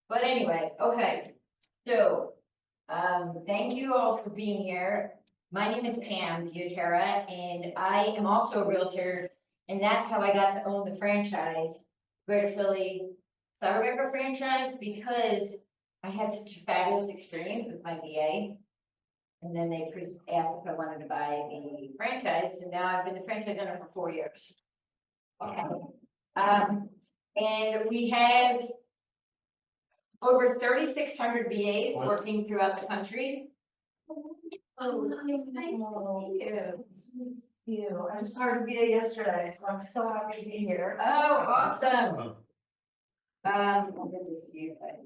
But anyway, okay, so, thank you all for being here. My name is Pam Butera, and I am also a realtor, and that's how I got to own the franchise, Greater Philly Cyberbacker franchise, because I had such a fabulous experience with my VA. And then they asked if I wanted to buy the franchise, and now I've been the franchise owner for 4 years. Okay. And we have over 3,600 VAs working throughout the country. Oh, thank you. I just started VA yesterday, so I'm so happy to be here. Oh, awesome. I'll give this to you, but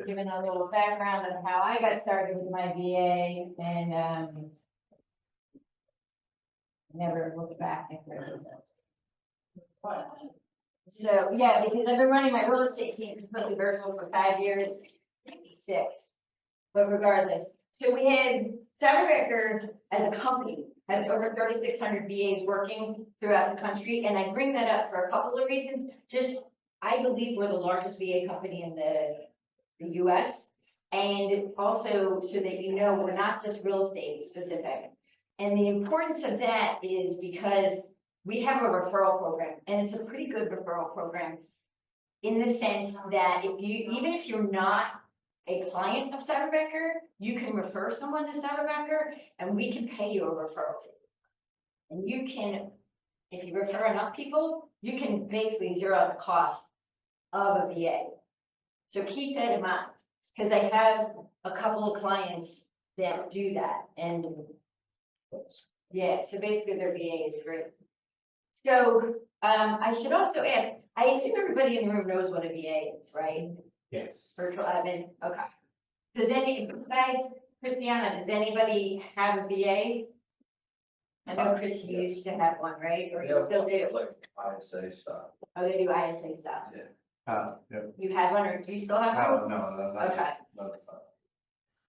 giving a little background on how I got started with my VA and, never looked back after this. So, yeah, because I've been running my real estate team completely virtual for 5 years, maybe 6. But regardless, so we had Cyberbacker as a company has over 3,600 VAs working throughout the country, and I bring that up for a couple of reasons. Just, I believe we're the largest VA company in the US, and also so that you know we're not just real estate specific. And the importance of that is because we have a referral program, and it's a pretty good referral program in the sense that even if you're not a client of Cyberbacker, you can refer someone to Cyberbacker, and we can pay you a referral fee. And you can, if you refer enough people, you can basically zero out the cost of a VA. So keep that in mind, because I have a couple of clients that do that, and yeah, so basically their VA is free. So, I should also ask, I assume everybody in the room knows what a VA is, right? Yes. Virtual admin, okay. Besides Christiana, does anybody have a VA? I know Chris, you used to have one, right? Or you still do? Like ISA stuff. Oh, they do ISA stuff. Yeah. Yeah. You had one, or do you still have one? No, Okay. no, that's not.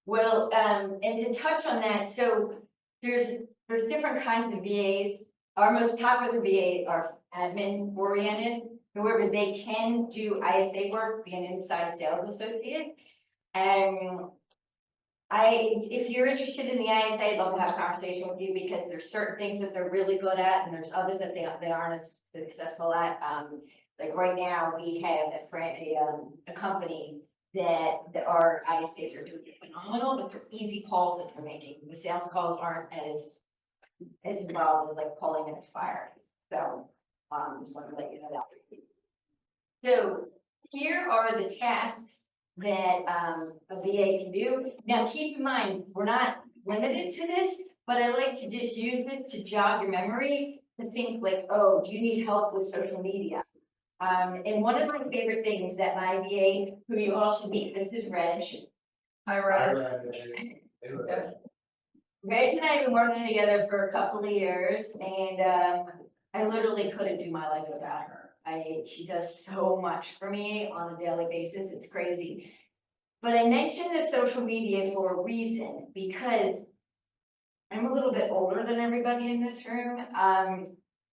Well, and to touch on that, so there's different kinds of VAs. Our most popular VA are admin oriented. However, they can do ISA work, be an inside sales associate. And if you're interested in the ISA, I'd love to have a conversation with you, because there's certain things that they're really good at, and there's others that they aren't as successful at. Like right now, we have a company that our ISAs are doing phenomenal, but they're easy calls that they're making. The sales calls aren't as involved as like calling an expired. So, just want to let you know that. So here are the tasks that a VA can do. Now, keep in mind, we're not limited to this, but I like to just use this to jog your memory to think like, oh, do you need help with social media? And one of my favorite things that my VA, who you all should meet, this is Reg. Hi, Raj. Reg and I have been working together for a couple of years, and I literally couldn't do my life without her. She does so much for me on a daily basis, it's crazy. But I mentioned the social media for a reason, because I'm a little bit older than everybody in this room.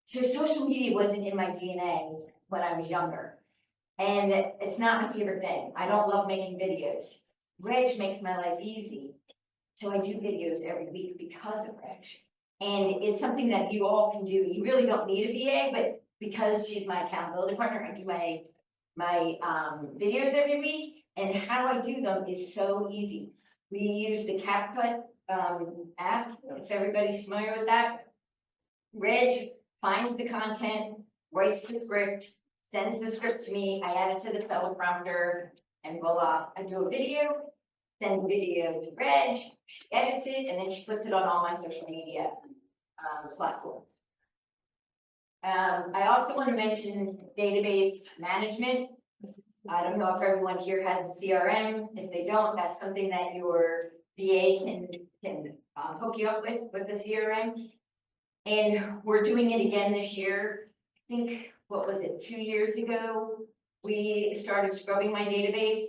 So social media wasn't in my DNA when I was younger. And it's not my favorite thing. I don't love making videos. Reg makes my life easy. So I do videos every week because of Reg. And it's something that you all can do. You really don't need a VA, but because she's my accountability partner, I do my videos every week. And how I do them is so easy. We use the CapCut app, if everybody's familiar with that. Reg finds the content, writes the script, sends the script to me, I add it to the teleprompter, and voila, I do a video, send the video to Reg, she edits it, and then she puts it on all my social media platforms. I also want to mention database management. I don't know if everyone here has a CRM. If they don't, that's something that your VA can hook you up with the CRM. And we're doing it again this year. I think, what was it, 2 years ago, we started scrubbing my database.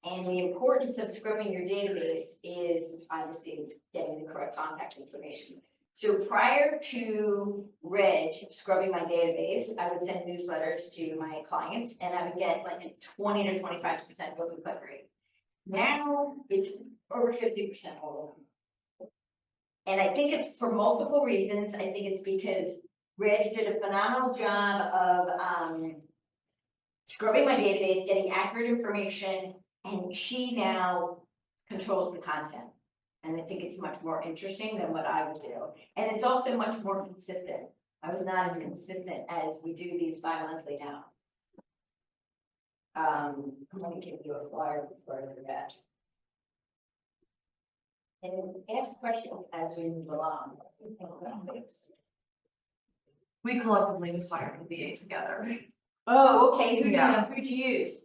And the importance of scrubbing your database is obviously getting the correct contact information. So prior to Reg scrubbing my database, I would send newsletters to my clients and I would get like a 20 to 25% open click rate. Now it's over 50% open. And I think it's for multiple reasons. I think it's because Reg did a phenomenal job of scrubbing my database, getting accurate information, and she now controls the content. And I think it's much more interesting than what I would do. And it's also much more consistent. I was not as consistent as we do these bi-monthly now. Let me give you a flyer before I forget. And ask questions as we move along. We collectively just hired the VA together. Oh, okay, Yeah. who'd you use?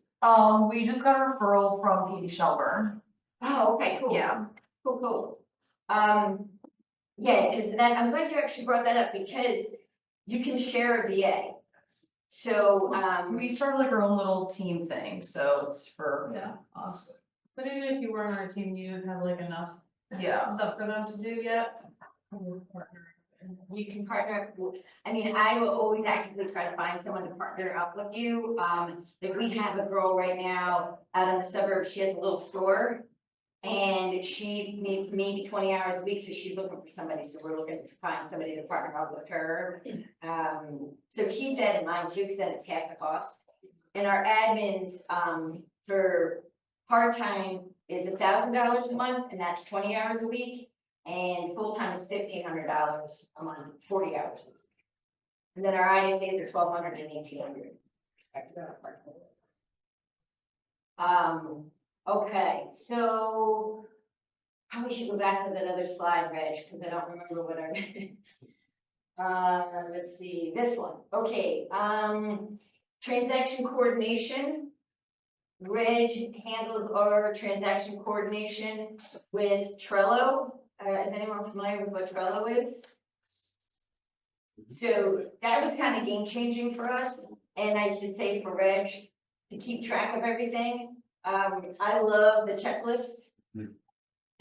We just got a referral from Katie Shelburne. Oh, okay, cool. Yeah. Cool. Yeah, because that, I'm glad you actually brought that up because you can share a VA. So, We started like our own little team thing, so it's for Yeah. us. But even if you were on our team, you didn't have like enough Yeah. stuff for them to do yet. you can partner, I mean, I will always actively try to find someone to partner up with you. Like we have a girl right now out in the suburbs, she has a little store. And she needs maybe 20 hours a week, so she's looking for somebody, so we're looking to find somebody to partner up with her. So keep that in mind too, because then it's half the cost. And our admins, for part-time is $1,000 a month, and that's 20 hours a week. And full-time is $1,500 a month, 40 hours a week. And then our ISAs are $1,200 and $1,800. Okay, so probably should go back to that other slide, Reg, because I don't remember what I. Let's see, this one, okay, transaction coordination. Reg handles our transaction coordination with Trello. Is anyone familiar with what Trello is? So that was kind of game changing for us, and I should say for Reg to keep track of everything. I love the checklist.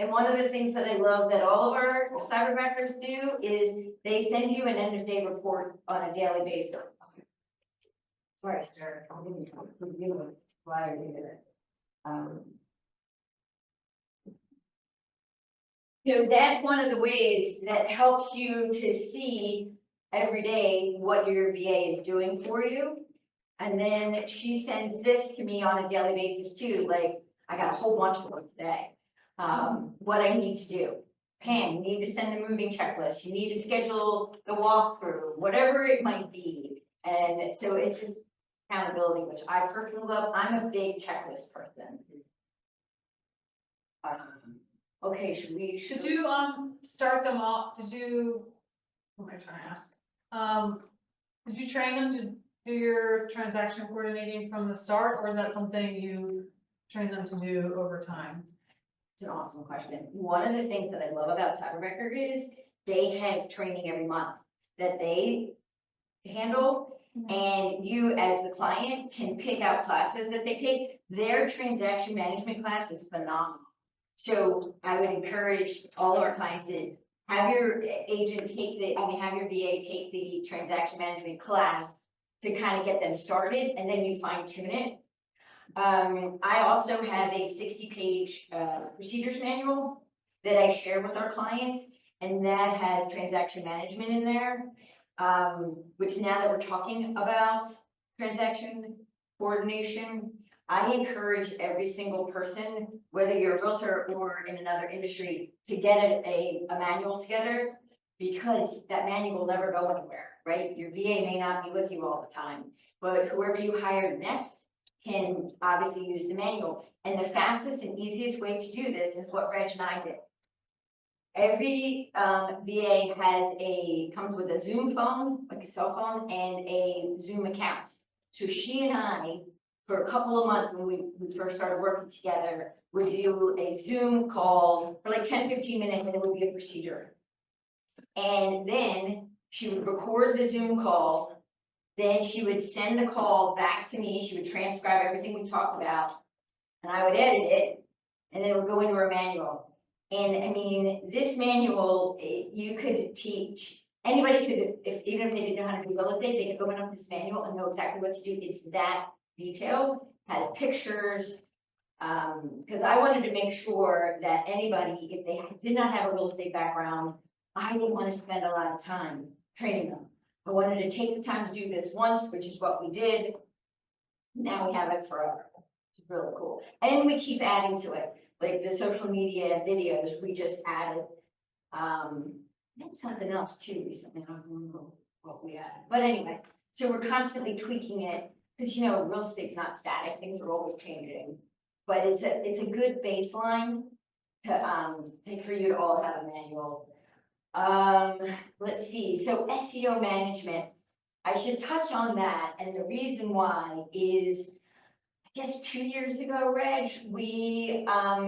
And one of the things that I love that all of our cyberbackers do is they send you an end of day report on a daily basis. Sorry, sir. I didn't review it while I did it. So that's one of the ways that helps you to see every day what your VA is doing for you. And then she sends this to me on a daily basis too, like, I got a whole bunch of them today. What I need to do. Pam, you need to send a moving checklist, you need to schedule the walkthrough, whatever it might be. And so it's just accountability, which I personally love. I'm a big checklist person. Okay, should Did you, you start them off, what am I trying to ask? Did you train them to do your transaction coordinating from the start, or is that something you train them to do over time? It's an awesome question. One of the things that I love about Cyberbacker is they have training every month that they handle, and you as the client can pick out classes that they take. Their transaction management class is phenomenal. So I would encourage all of our clients to have your agent have your VA take the transaction management class to kind of get them started, and then you fine tune it. I also have a 60-page procedures manual that I share with our clients, and that has transaction management in there, which now that we're talking about transaction coordination, I encourage every single person, whether you're a realtor or in another industry, to get a manual together, because that manual will never go anywhere, right? Your VA may not be with you all the time, but whoever you hire next can obviously use the manual. And the fastest and easiest way to do this is what Reg and I did. Every VA comes with a Zoom phone, like a cell phone, and a Zoom account. So she and I, for a couple of months when we first started working together, would do a Zoom call for like 10-15 minutes, and it would be a procedure. And then she would record the Zoom call. Then she would send the call back to me. She would transcribe everything we talked about, and I would edit it, and then it would go into her manual. And I mean, this manual, you could teach, anybody could, even if they didn't know how to do real estate, they could open up this manual and know exactly what to do. It's that detailed, has pictures. Because I wanted to make sure that anybody, if they did not have a real estate background, I didn't want to spend a lot of time training them. I wanted to take the time to do this once, which is what we did. Now we have it forever. It's really cool. And we keep adding to it, like the social media videos, we just added. Something else too recently, I don't remember what we added. But anyway, so we're constantly tweaking it, because you know, real estate's not static, things are always changing. But it's a good baseline to for you to all have a manual. Let's see, so SEO management, I should touch on that, and the reason why is, I guess 2 years ago, Reg, we got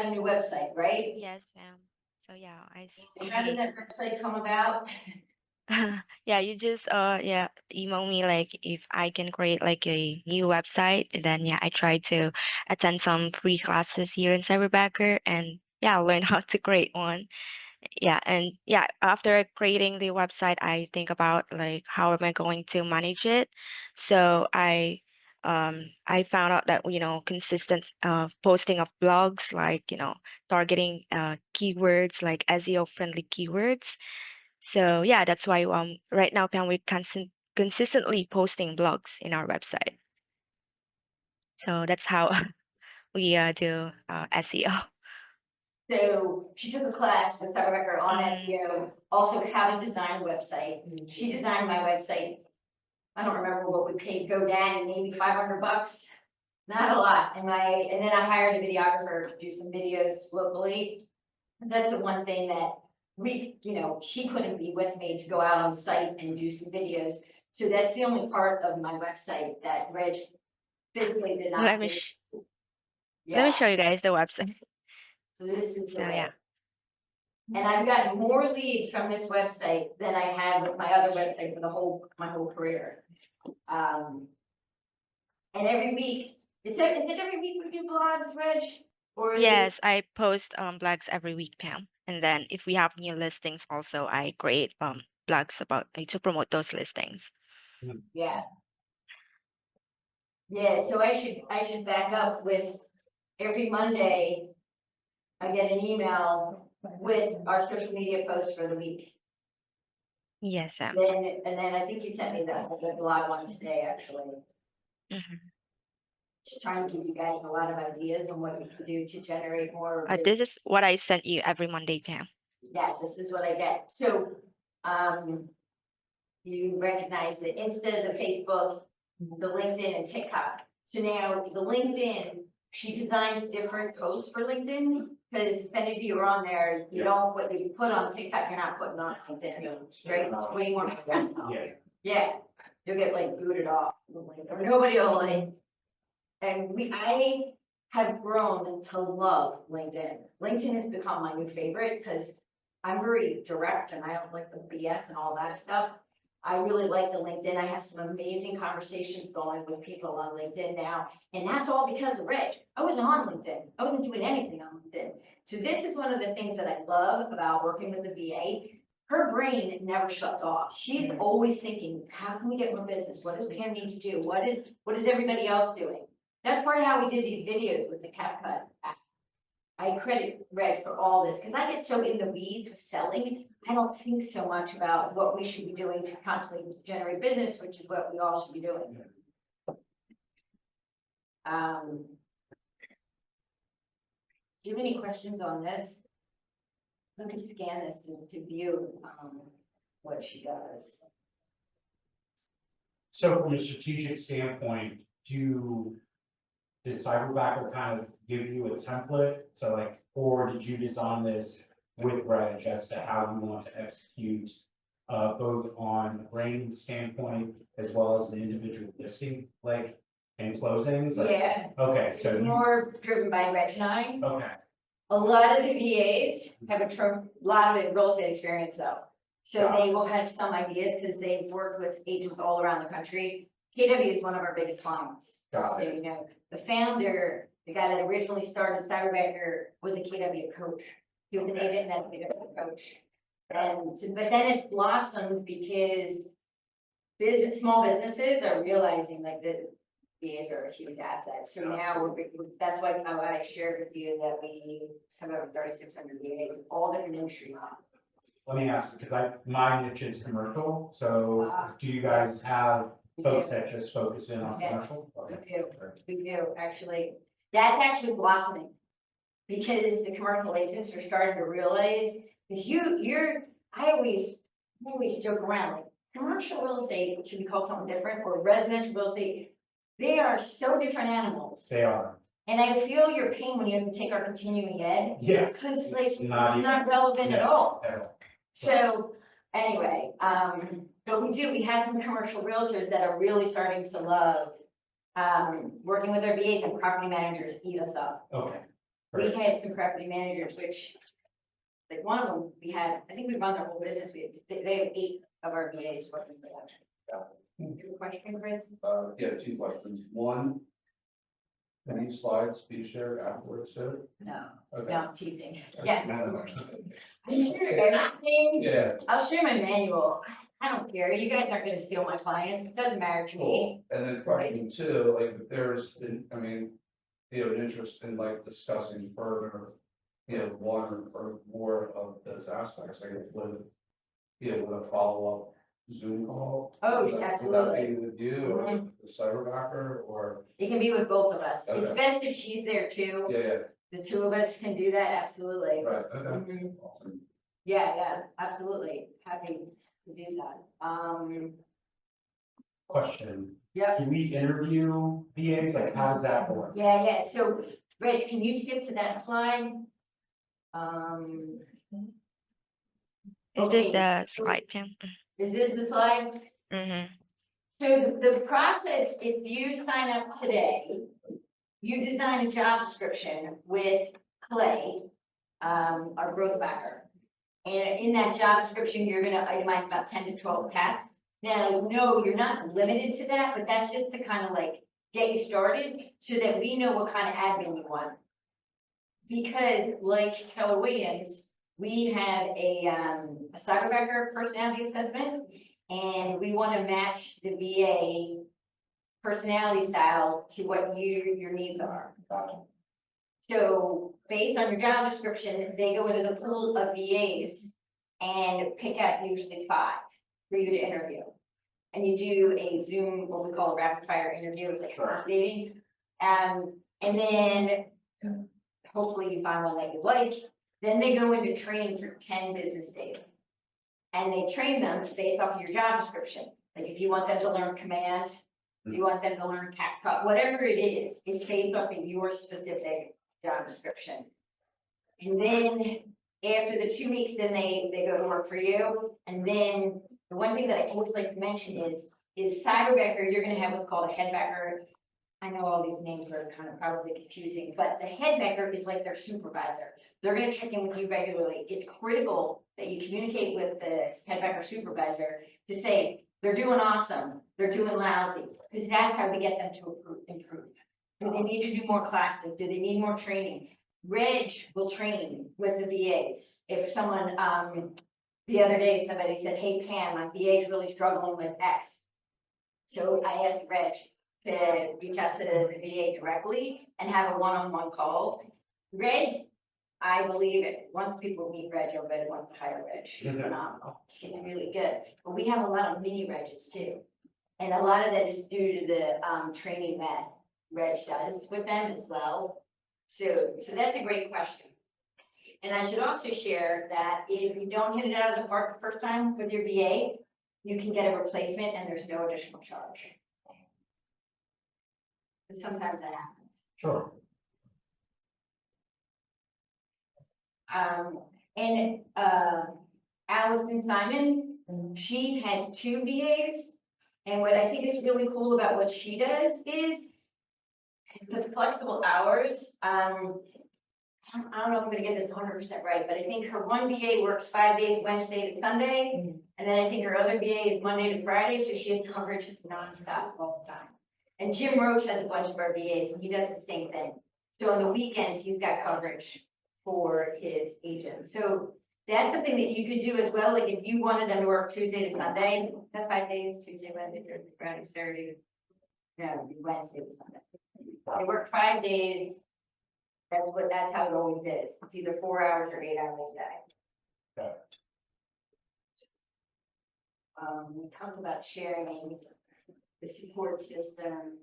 a new website, right? Yes, ma'am. So yeah, And how did that website come about? yeah, you just yeah, email me like if I can create like a new website. And then yeah, I try to attend some free classes here in Cyberbacker and yeah, learn how to create one. Yeah, and yeah, after creating the website, I think about like how am I going to manage it. So I found out that consistent posting of blogs, like targeting keywords like SEO friendly keywords. So yeah, that's why right now Pam, we're consistently posting blogs in our website. So that's how we do SEO. So she took a class with Cyberbacker on Mhm. SEO, also how to design a website. She designed my website. I don't remember what we paid GoDaddy, maybe $500, not a lot. And then I hired a videographer to do some videos locally. That's the one thing that she couldn't be with me to go out on site and do some videos. So that's the only part of my website that Reg physically did Let not me do. let me Yeah, show you guys the website. so this is the So way. yeah. And I've gotten more leads from this website than I have with my other website for my whole career. And every week, is it every week we do blogs, Reg? Or is it? Yes, I post blogs every week, Pam. And then if we have new listings also, I create blogs about to promote those listings. Yeah. Yeah, so I should back up with every Monday, I get an email with our social media posts for the week. Yes, And then I think you sent me the blog one today, actually. mhm. Just trying to give you guys a lot of ideas on what you can do to generate more. This is what I sent you every Monday, Pam. Yes, this is what I get. So, you recognize the Insta, the Facebook, the LinkedIn and TikTok. So now the LinkedIn, she designs different posts for LinkedIn. Because if any of you are on there, what you put on TikTok, you're not putting on LinkedIn, right? It's way more. Yeah, you'll get like booted off, or nobody will like. And I have grown to love LinkedIn. LinkedIn has become my new favorite because I'm very direct and I don't like the BS and all that stuff. I really like the LinkedIn. I have some amazing conversations going with people on LinkedIn now. And that's all because of Reg. I wasn't on LinkedIn. I wasn't doing anything on LinkedIn. So this is one of the things that I love about working with the VA. Her brain never shuts off. She's always thinking, how can we get more business? What does Pam need to do? What is everybody else doing? That's part of how we did these videos with the CapCut app. I credit Reg for all this, because I get so in the weeds with selling, I don't think so much about what we should be doing to constantly generate business, which is what we all should be doing. Do you have any questions on this? Let me scan this to view, what she does. So from a strategic standpoint, does Cyberbacker kind of give you a template to like, or did you design this with Reg as to how you want to execute both on a branding standpoint as well as the individual listing, like, and closings? Like, Yeah, okay, so it's more driven by Reg and I. okay, A lot of the VAs have a lot of real estate experience though. So they will have some ideas because they've worked with agents all around the country. KW is one of our biggest clients. Got So, you know, the founder, the guy that originally started Cyberbacker was a KW coach. He was an agent and then a KW coach. And, but then it's blossomed because small businesses are realizing like that VAs are a huge asset. So now that's why I shared with you that we have over 3,600 VAs, all different industries. Let me ask, because my niche is commercial, so do you guys have folks that just focus in on Yes. commercial? We do, actually. That's actually blossoming. Because the commercial agents are starting to realize, because I always joke around, like, commercial real estate should be called something different, or residential real estate. They are so different animals. They are, And I feel your pain when you have to take our continuing ed. yes. Because like, It's it's not not relevant at yeah. all. at all. So, anyway, but we have some commercial realtors that are really starting to love, working with their VAs, and property managers eat us up. Okay, We great. have some property managers, which, like one of them, I think we run their whole business, they have 8 of our VAs working for them. Good question, Chris? Yeah, 2 questions. One, any slides be shared afterwards too? No, Okay. no, I'm teasing. Yes, of course. I share everything. Yeah, I'll share my manual. I don't care. You guys aren't gonna steal my clients. It doesn't matter to me. cool. And then question 2, like if there's, I mean, you have an interest in like discussing further, you know, one or more of those aspects, like would a follow-up Zoom call? Oh, Would that absolutely. be with you or Mhm. the cyberbacker or, It can be with both of us. It's Okay. best if she's there too. yeah, The 2 of us can do that, absolutely. right, okay. Mhm. Awesome. Yeah, absolutely. Happy to do that. Question, Yep. do we interview VAs, like how does that work? Yeah. So, Rich, can you skip to that slide? Is this Okay. the slide, Pam? Is this the slide? Mm-hmm. So the process, if you sign up today, you design a job description with Clay, our growth backer. And in that job description, you're gonna itemize about 10 to 12 tasks. Now, no, you're not limited to that, but that's just to kind of like get you started so that we know what kind of admin you want. Because like Keller Williams, we have a cyberbacker personality assessment, and we want to match the VA personality style to what your needs are. So based on your job description, they go into the pool of VAs and pick out usually 5 for you to interview. And you do a Zoom, what we call a rapid fire interview, it's like Sure. dating. And then hopefully you find one that you like. Then they go into training for 10 business days. And they train them based off of your job description. Like if you want them to learn command, if you want them to learn CapCut, whatever it is, it's based off of your specific job description. And then after the 2 weeks, then they go to work for you. And then the one thing that I always like to mention is cyberbacker, you're gonna have what's called a headbacker. I know all these names are kind of probably confusing, but the headbacker is like their supervisor. They're gonna check in with you regularly. It's critical that you communicate with the headbacker supervisor to say, they're doing awesome, they're doing lousy, because that's how we get them to improve. Do they need to do more classes? Do they need more training? Reg will train with the VAs. If someone, the other day, somebody said, hey Pam, my VA is really struggling with X. So I asked Reg to reach out to the VA directly and have a one-on-one call. Reg, I believe it, once people meet Reg, everybody wants to hire Reg. She's phenomenal. She's really good. But we have a lot of mini Regs too. And a lot of that is due to the training that Reg does with them as well. So that's a great question. And I should also share that if you don't hit it out of the park the first time with your VA, you can get a replacement and there's no additional charge. And sometimes that happens. Sure. And Allison Simon, she has 2 VAs. And what I think is really cool about what she does is the flexible hours. I don't know if I'm gonna get this 100% right, but I think her one VA works 5 days, Wednesday to Sunday. And then I think her other VA is Monday to Friday, so she has coverage nonstop all the time. And Jim Roach has a bunch of our VAs, and he does the same thing. So on the weekends, he's got coverage for his agents. So that's something that you could do as well, like if you wanted them to work Tuesday to Sunday, that's 5 days, Tuesday, Wednesday, Thursday, Friday, Saturday. No, it'd be Wednesday to Sunday. They work 5 days. That's how it always is. It's either 4 hours or 8 hours a day. Okay. We talked about sharing the support system,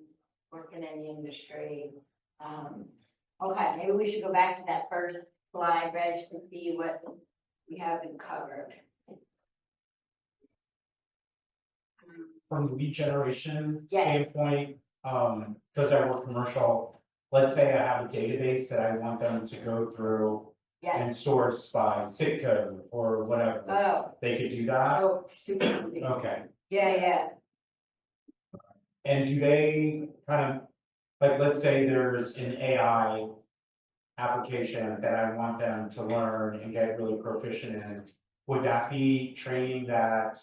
working in the industry. Okay, maybe we should go back to that first slide, Reg, to see what we haven't covered. From the lead generation Yes. standpoint, because I work commercial, let's say I have a database that I want them to go through and Yes. source by zip code or whatever, Oh, they could do that? oh, super easy. Okay, Yeah. and do they kind of, like, let's say there's an AI application that I want them to learn and get really proficient in, would that be training that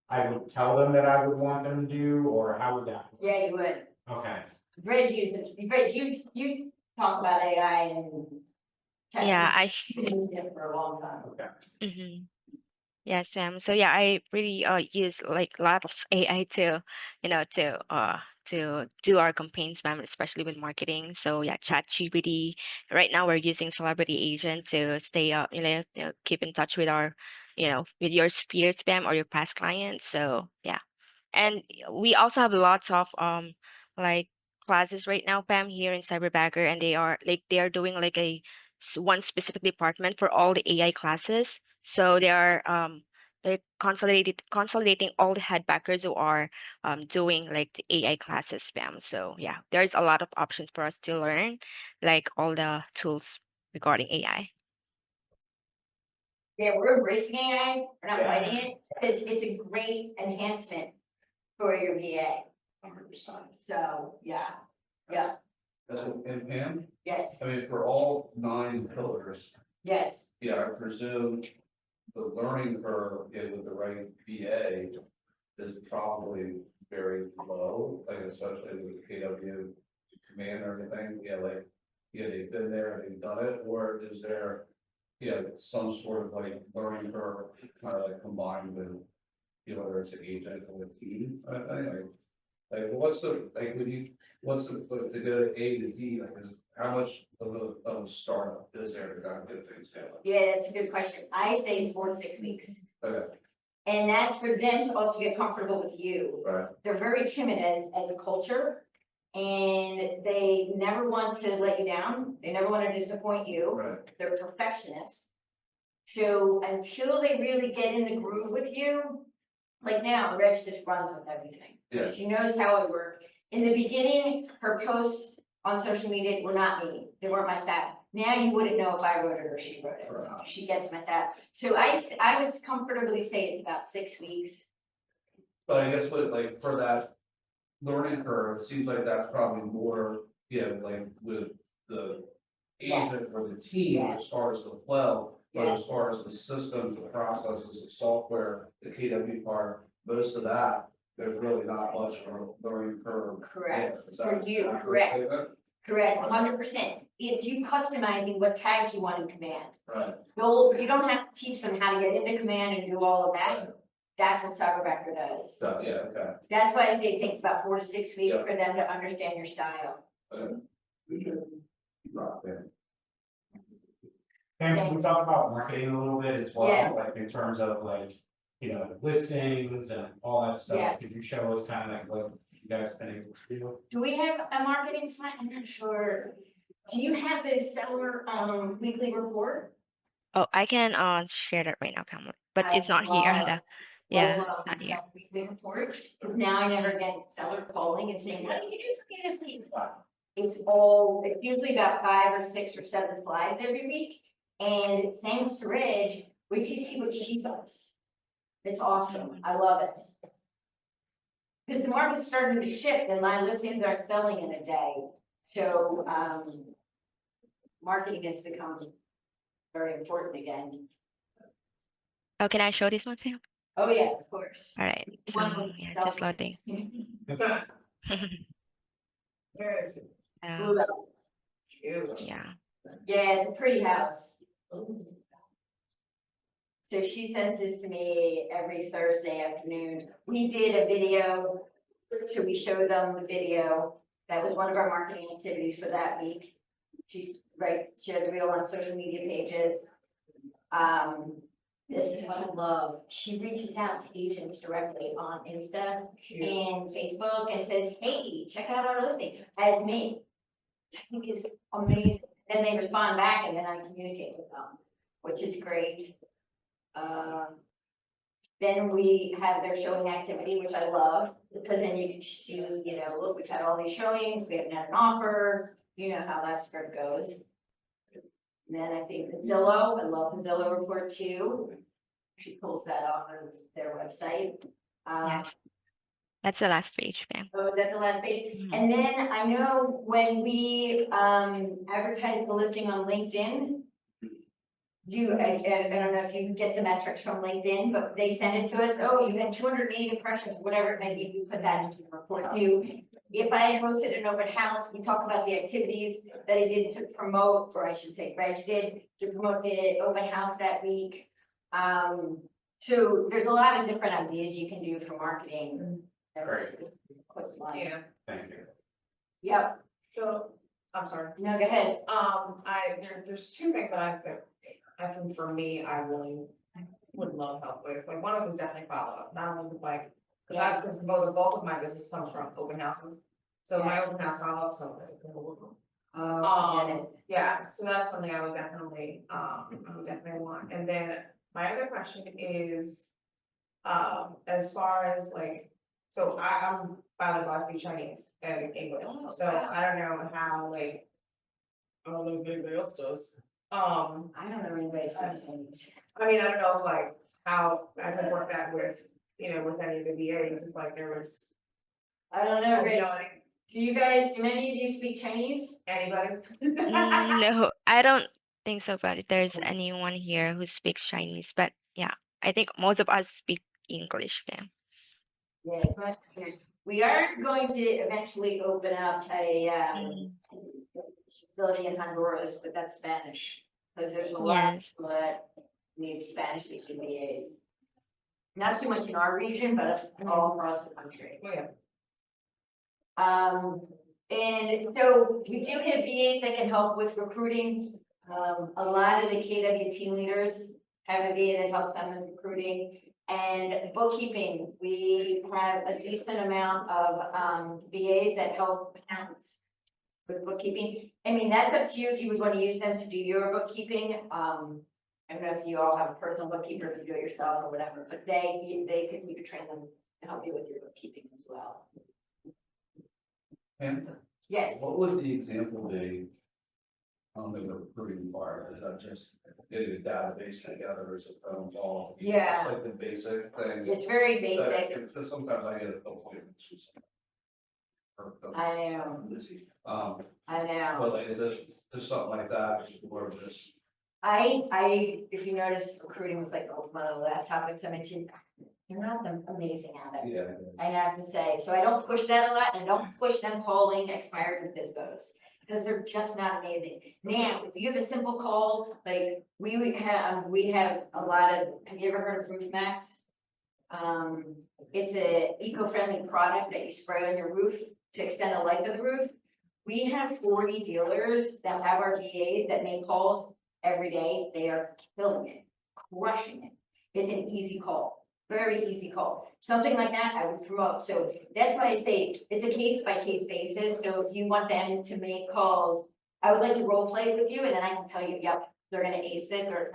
I would tell them that I would want them to do, or how would that? Yeah, you would. Okay, Reg you talk about AI and. Yeah, used it for a long time. okay. mhm. Yes, ma'am. So yeah, I really use like a lot of AI to, to do our campaigns, ma'am, especially with marketing. So yeah, ChatGPT. Right now we're using Celebrity Agent to stay up, keep in touch with our, with your peers, spam or your past clients. So yeah. And we also have lots of like classes right now, Pam, here in Cyberbagger, and they are doing like one specific department for all the AI classes. So they're consolidating all the head backers who are doing like the AI classes, Pam. So yeah, there's a lot of options for us to learn, like all the tools regarding AI. Yeah, we're embracing AI, we're not Yeah. fighting it, because it's a great enhancement for your VA. 100%. So, yeah, And Pam, yes, I mean, for all 9 pillars, yes, yeah, I presume the learning curve with the right VA is probably very low, like especially with KW command or anything, like, they've been there, they've done it, or is there, some sort of like learning curve kind of like combined with, whether it's an agent or a team, I think, like, what's the, like, to go to A to Z, like, how much of a startup is there to kind of get things going? yeah, that's a good question. I say it's 4 to 6 weeks. Okay, And that's for them to also get comfortable with you. right, They're very timid as a culture, and they never want to let you down. They never want to disappoint you. right, They're perfectionists. So until they really get in the groove with you, like now, Reg just runs with everything. Yeah. She knows how I work. In the beginning, her posts on social media were not me. They weren't my staff. Now you wouldn't know if I wrote it or she wrote it. Right. She gets my staff. So I would comfortably say it's about 6 weeks. but I guess with, like, for that learning curve, it seems like that's probably more, like, with the agent Yes. or the team Yes. as far as the flow. But Yes. as far as the systems, the processes, the software, the KW part, most of that, there's really not much of a learning curve. Correct. there. Is that For you, accurate correct. statement? Correct, 100%. It's you customizing what tags you want in command. Right, You don't have to teach them how to get into command and do all of that. right, That's what Cyberbacker does. so, yeah, okay. That's why I say it takes about 4 to 6 weeks Yeah. for them to understand your style. Right, yeah. And can we talk about marketing a little bit as well, Yes. like in terms of like, listings and all that stuff? Yes. Could you show us kind of like what you guys have been able to do? Do we have a marketing slide? I'm not sure. Do you have the seller weekly report? Oh, I can share that right now, Pamela, but I it's not here. love- Yeah, Love it's not the here. seller weekly report, because now I never get seller calling and saying, what did you do for me this week? It's usually about 5 or 6 or 7 slides every week. And thanks to Reg, wait till you see what she does. It's awesome. I love it. Because the market's starting to shift and my listings aren't selling in a day. So, marketing has become very important again. Oh, can I show this one too? Oh, yeah, of course. All right, so One with yeah, selfies. just loading. Where is it? Blue belt. Cute. Yeah, Yeah, it's a pretty house. So she sends this to me every Thursday afternoon. We did a video, so we showed them the video. That was one of our marketing activities for that week. She shared the reel on social media pages. This is what I love. She reaches out to agents directly on Insta and Facebook and says, hey, check out our listing as me. I think is amazing. And they respond back and then I communicate with them, which is great. Then we have their showing activity, which I love, because then you can see, you know, look, we've had all these showings, we haven't had an offer, you know how that script goes. And then I think the Zillow, I love the Zillow report too. She pulls that off of their website. yes. That's the last page, ma'am. Oh, that's the last page. Mhm. And then I know when we advertise the listing on LinkedIn, I don't know if you get the metrics from LinkedIn, but they send it to us, oh, you had 208 impressions, whatever it may be, we put that into the report too. If I hosted an open house, we talk about the activities that I did to promote, or I should say Reg did, to promote the open house that week. So there's a lot of different ideas you can do for marketing. Great. Yeah, Thank you. Yep, so, I'm sorry. no, go ahead. There's two things that I think for me, I really would love help with, like, one of them is definitely follow-up, not only with like, because the bulk of my business comes from open houses. So my open house follow-up, so yeah, so that's something I would definitely want, and then my other question is, as far as like, so I'm bilingual, I speak Chinese and English, so I don't know how, like, I don't know if anybody else does. I don't know anybody who's Chinese. I mean, I don't know if like how I could work that with, you know, with any of the VAs, if like there was. I don't know, Rich. Anybody? Do many of you speak Chinese? No, I don't think so, but if there's anyone here who speaks Chinese, but yeah, I think most of us speak English, ma'am. Yes, most of you. We are going to eventually open up a facility in Honduras, but that's Spanish. Because there's a lot of Yes. people that need Spanish speaking VAs. Not too much in our region, but all across the country. Oh, yeah. And so we do have VAs that can help with recruiting. A lot of the KW team leaders have a VA that helps them with recruiting. And bookkeeping, we have a decent amount of VAs that help accountants with bookkeeping. I mean, that's up to you if you would want to use them to do your bookkeeping. I don't know if you all have a personal bookkeeper, if you do it yourself or whatever, but you could train them to help you with your bookkeeping as well. And Yes. what would the example be on the recruiting part? Is that just getting a database together, or is it phone call? Yeah. Just like the basic things. It's very basic. Because sometimes I get appointments. I know. I know. But like, is it just something like that, just more of this? If you notice, recruiting was like one of the last topics I mentioned. You're not amazing at it. Yeah. I have to say, so I don't push that a lot, and I don't push them calling expired and FISBOs, because they're just not amazing. Now, if you have a simple call, like we have a lot of, have you ever heard of Roof Max? It's a eco-friendly product that you spray on your roof to extend the life of the roof. We have 40 dealers that have our VAs that make calls every day. They are killing it, crushing it. It's an easy call. Very easy call. Something like that I would promote. So that's why I say it's a case by case basis. So if you want them to make calls, I would like to role play with you, and then I can tell you, yep, they're gonna ace this, or it's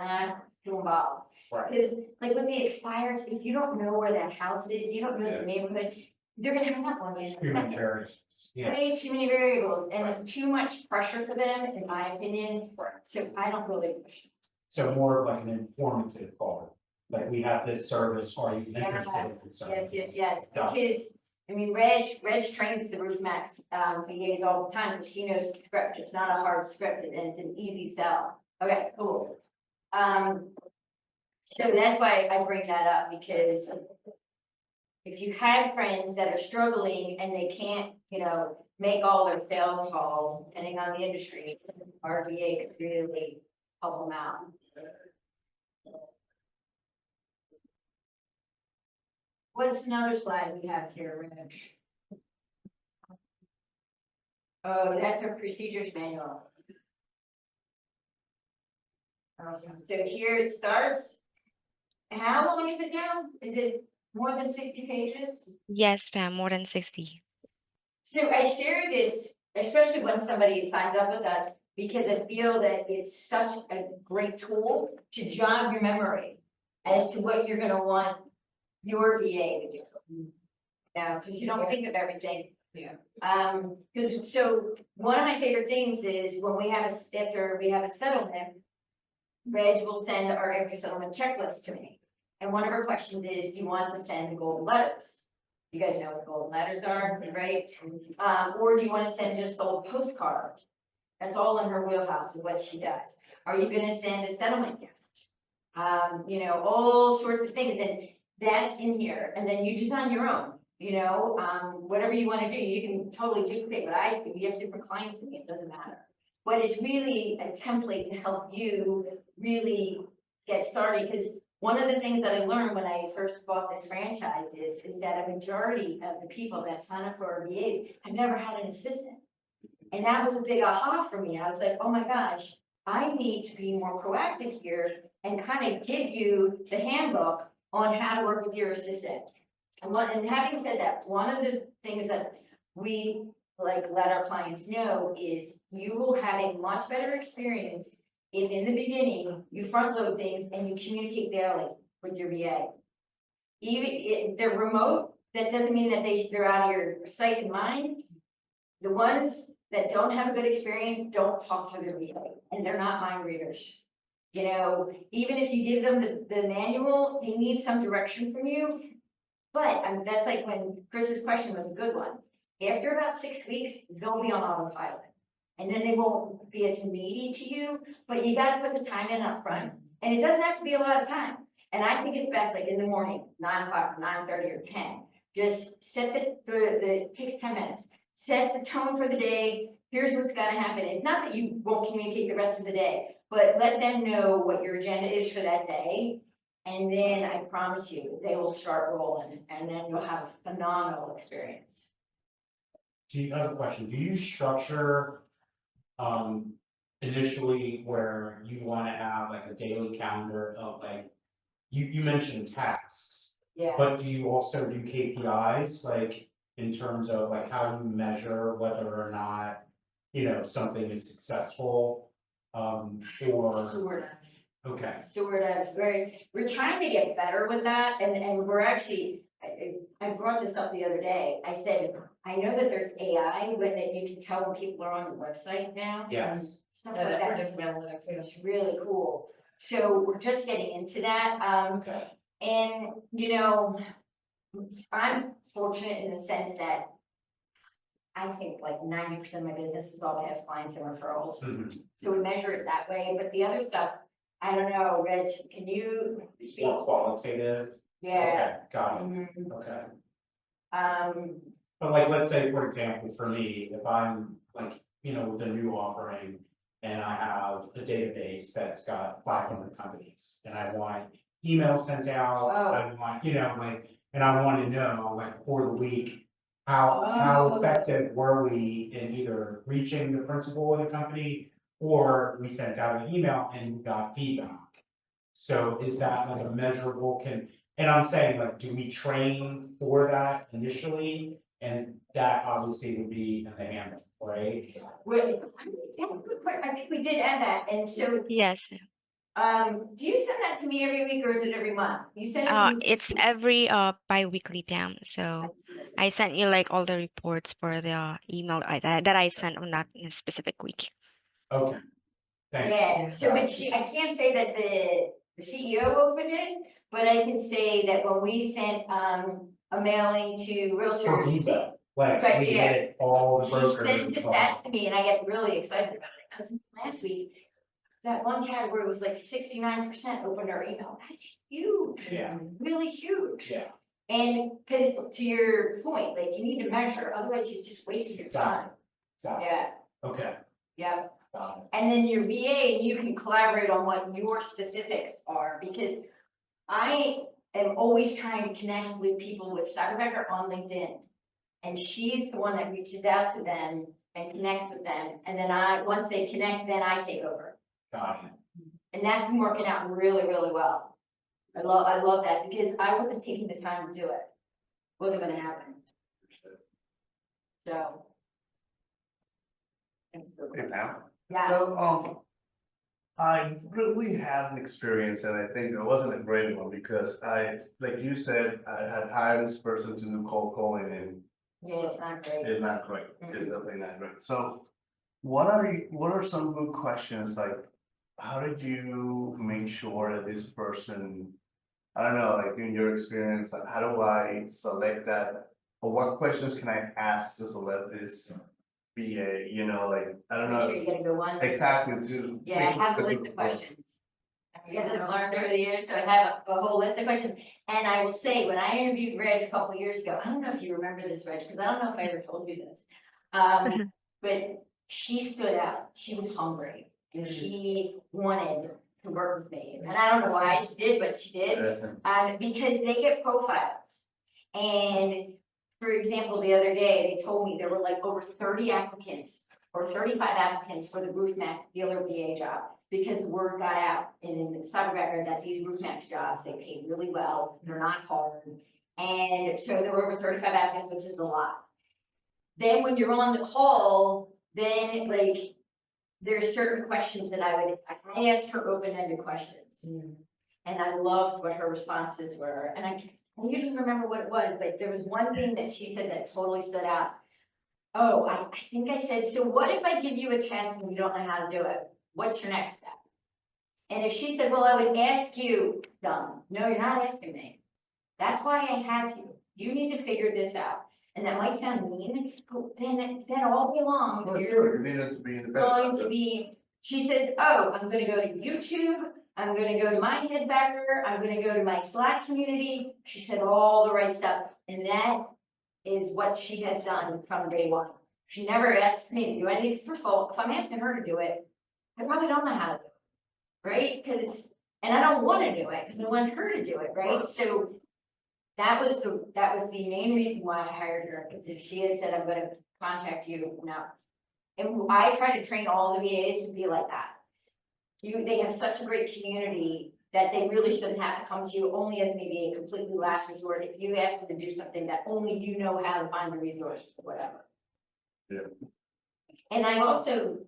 too involved. Right. Because like with the expireds, if you don't know where that house is, you don't know Yeah. the neighborhood, they're gonna hang up on you. Human variables. Yeah. Way too many variables, and it's too much pressure for them, in my opinion. Right. So I don't really push. So more of like an informative call, like we have this service, are you interested in this service? Yes, Got it. because I mean, Reg trains the Roof Max, VAs all the time, because she knows the script, it's not a hard script, and it's an easy sell. Okay, cool. So that's why I bring that up, because if you have friends that are struggling and they can't, make all their sales calls, depending on the industry, RVA could really help them out. What's another slide we have here, Rich? Oh, that's our procedures manual. So here it starts. How long is it now? Is it more than 60 pages? Yes, Pam, more than 60. So I share this, especially when somebody signs up with us, because I feel that it's such a great tool to jog your memory as to what you're gonna want your VA to do. Now, because you don't think of everything. Yeah. Because, so one of my favorite things is when we have after we have a settlement, Reg will send our after settlement checklist to me. And one of her questions is, do you want to send the golden letters? You guys know what golden letters are, right? Or do you want to send just old postcards? That's all in her wheelhouse of what she does. Are you gonna send a settlement gift? All sorts of things, and that's in here, and then you design your own, whatever you wanna do, you can totally duplicate what I do, you have different clients, and it doesn't matter. But it's really a template to help you really get started, because one of the things that I learned when I first bought this franchise is that a majority of the people that sign up for our VAs have never had an assistant. And that was a big aha for me. I was like, oh my gosh, I need to be more proactive here and kind of give you the handbook on how to work with your assistant. And having said that, one of the things that we let our clients know is you will have a much better experience if in the beginning you front load things and you communicate daily with your VA. Even if they're remote, that doesn't mean that they're out of your sight and mind. The ones that don't have a good experience don't talk to their VA, and they're not mind readers. Even if you give them the manual, they need some direction from you. But that's like when Chris's question was a good one. After about 6 weeks, they'll be on autopilot. And then they won't be as needy to you, but you gotta put the time in up front. And it doesn't have to be a lot of time. And I think it's best like in the morning, 9 o'clock, 9:30 or 10. Just set it takes 10 minutes. Set the tone for the day. Here's what's gonna happen. It's not that you won't communicate the rest of the day, but let them know what your agenda is for that day. And then I promise you, they will start rolling, and then you'll have a phenomenal experience. Do you have a question? Do you structure initially where you want to have like a daily calendar of like, you mentioned tasks, Yeah. but do you also do KPIs, like in terms of like how you measure whether or not, something is successful? Or, Sort of. okay, We're trying to get better with that, and we're actually, I brought this up the other day. I said, I know that there's AI that you can tell when people are on the website now. yes, Stuff like that. It's really cool. So we're just getting into that. okay, And, I'm fortunate in the sense that I think like 90% of my business is all past clients and referrals. mhm. So we measure it that way, but the other stuff, I don't know, Reg, can you It's speak? more qualitative, Yeah. okay, got it, Mhm. okay. Um, But like, let's say, for example, for me, if I'm like, with a new offering and I have a database that's got 500 companies and I want emails sent out, I want, and I want to know like for the week, how effective were we in either reaching the principal of the company or we sent out an email and we got feedback. So is that like a measurable and I'm saying like, do we train for that initially? And that obviously would be in the handbook, right? that's a good point. I think we did add that. And so, Yes. do you send that to me every week or is it every month? You send it to me. It's every bi-weekly, Pam. So I sent you like all the reports for the email that I sent on that specific week. Okay. Thank you. Yeah, so but I can't say that the CEO opened it, but I can say that when we sent a mailing to For realtors. Visa, like, Right, we yeah. get it all the She brokers. sends it back to me and I get really excited about it, because last week, that one category was like 69% opened our email. That's huge. Yeah. Really huge. Yeah, And because to your point, like you need to measure, otherwise you're just wasting your time. exactly, Yeah, okay, yeah. got it. And then your VA, you can collaborate on what your specifics are, because I am always trying to connect with people with cyberbacker on LinkedIn. And she's the one that reaches out to them and connects with them, and then once they connect, then I take over. Got it. And that's been working out really, really well. I love that, because I wasn't taking the time to do it. Wasn't gonna happen. So. Hey, Pam. Yeah, So, I really had an experience and I think it wasn't a great one because like you said, I had hired this person to do cold calling and yeah, it's not great. it's not great. It's definitely not great. So what are some good questions? Like, how did you make sure that this person, I don't know, like in your experience, like how do I select that? Or what questions can I ask to select this BA, like, I don't Make sure know, you get a good one. exactly to. Yeah, I make sure have a it's list good of one. questions. Because I've learned over the years, so I have a whole list of questions. And I will say, when I interviewed Reg a couple years ago, I don't know if you remember this, Reg, because I don't know if I ever told you this. But she stood out. She was hungry and she wanted to work with me. And I don't know why she did, but she did. Because they get profiles. And for example, the other day, they told me there were like over 30 applicants or 35 applicants for the Roof Max dealer VA job. Because word got out in the cyberbacker that these Roof Max jobs, they pay really well, they're not hard. And so there were over 35 applicants, which is a lot. Then when you're on the call, then like, there's certain questions that I asked her open-ended questions. And I loved what her responses were, and I usually remember what it was, but there was one thing that she said that totally stood out. Oh, I think I said, so what if I give you a test and you don't know how to do it? What's your next step? And if she said, well, I would ask you, done. No, you're not asking me. That's why I have you. You need to figure this out. And that might sound mean, but then all day long, Well, you're sure, you needed to be independent. going to be, she says, oh, I'm gonna go to YouTube, I'm gonna go to my headbacker, I'm gonna go to my Slack community. She said all the right stuff, and that is what she has done from day one. She never asks me to do anything. First of all, if I'm asking her to do it, I probably don't know how to do it, right? And I don't wanna do it, because I want her to do it, right? So that was the main reason why I hired her, because if she had said, I'm gonna contact you, no. And I try to train all the VAs to be like that. They have such a great community that they really shouldn't have to come to you only as maybe a completely last resort. If you ask them to do something that only you know how to find the resources, or whatever. Yeah. And I also,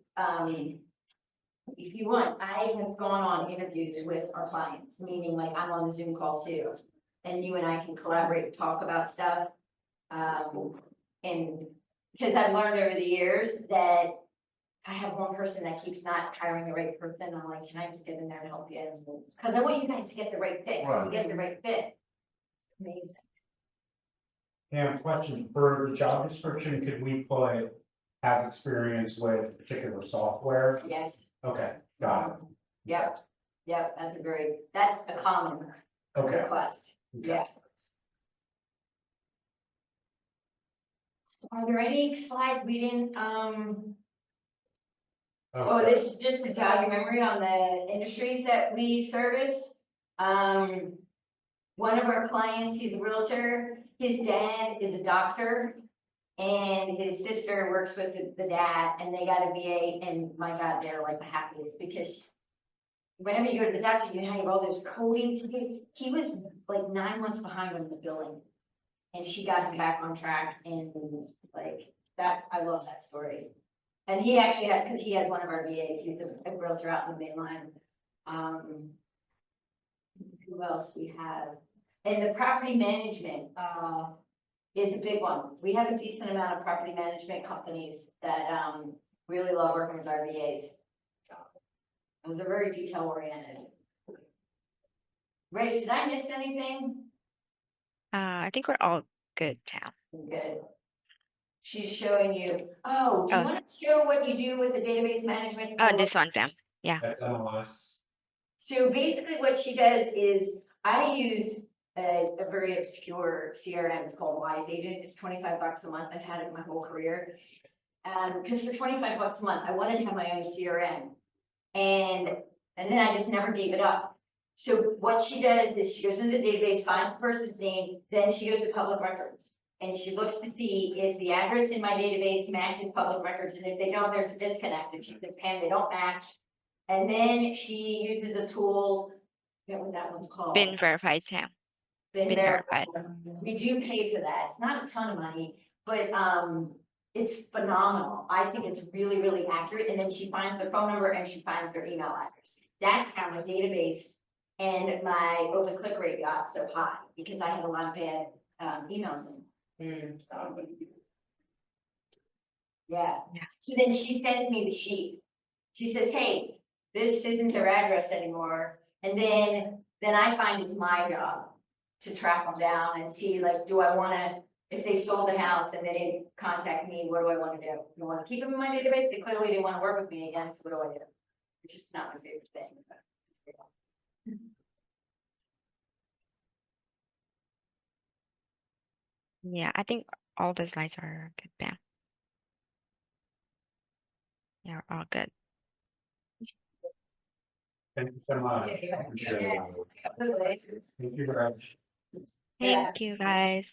if you want, I have gone on interviews with our clients, meaning like I'm on the Zoom call too. And you and I can collaborate and talk about stuff. And because I've learned over the years that I have one person that keeps not hiring the right person. I'm like, can I just get in there and help you? Because I want you guys to get the right fit. Right. You get the right fit. Amazing. Yeah, question, for the job description, could we put has experience with particular software? Yes. Okay, got it. Yep. Yep. That's a common Okay. request. Okay. Yeah. Are there any slides we didn't, oh, this is just to jog your memory on the industries that we service. One of our clients, he's a realtor, his dad is a doctor, and his sister works with the dad, and they got a VA, and my God, they're like the happiest, because whenever you go to the doctor, you have all those coding to do. He was like 9 months behind on the billing, and she got him back on track, and like that, I love that story. And he actually had, because he has one of our VAs, he's a realtor out in the mainline. Who else we have? And the property management, is a big one. We have a decent amount of property management companies that, really love working with our VAs. Those are very detail oriented. Ray, did I miss anything? I think we're all good now. Good. She's showing you, oh, do you Oh. want to show what you do with the database management? Oh, this one, Pam. MLS. So basically what she does is, I use a very obscure CRM, it's called Wise Agent, it's 25 bucks a month, I've had it my whole career. Because for 25 bucks a month, I wanted to have my own CRM. And then I just never gave it up. So what she does is she goes into the database, finds the person's name, then she goes to public records. And she looks to see if the address in my database matches public records, and if they don't, there's a disconnect, and she says, Pam, they don't match. And then she uses a tool, I forget what that one's called. Been verified, Pam. Been been verified. verified. We do pay for that, it's not a ton of money, but it's phenomenal. I think it's really, really accurate, and then she finds their phone number and she finds their email address. That's how my database and my open click rate got so high, because I had a lot of bad emails in. Yeah. Yeah. So then she sends me the sheet. She says, hey, this isn't their address anymore. And then I find it's my job to track them down and see, like, do I wanna, if they sold the house and they didn't contact me, what do I wanna do? Do I wanna keep them in my database? They clearly didn't wanna work with me again, so what do I do? Which is not my favorite thing, but. Yeah, I think all the slides are good, Pam. Yeah, all good. Thank you so much. Yeah. Appreciate it. Absolutely. Thank you very much. Yeah. Thank you, guys.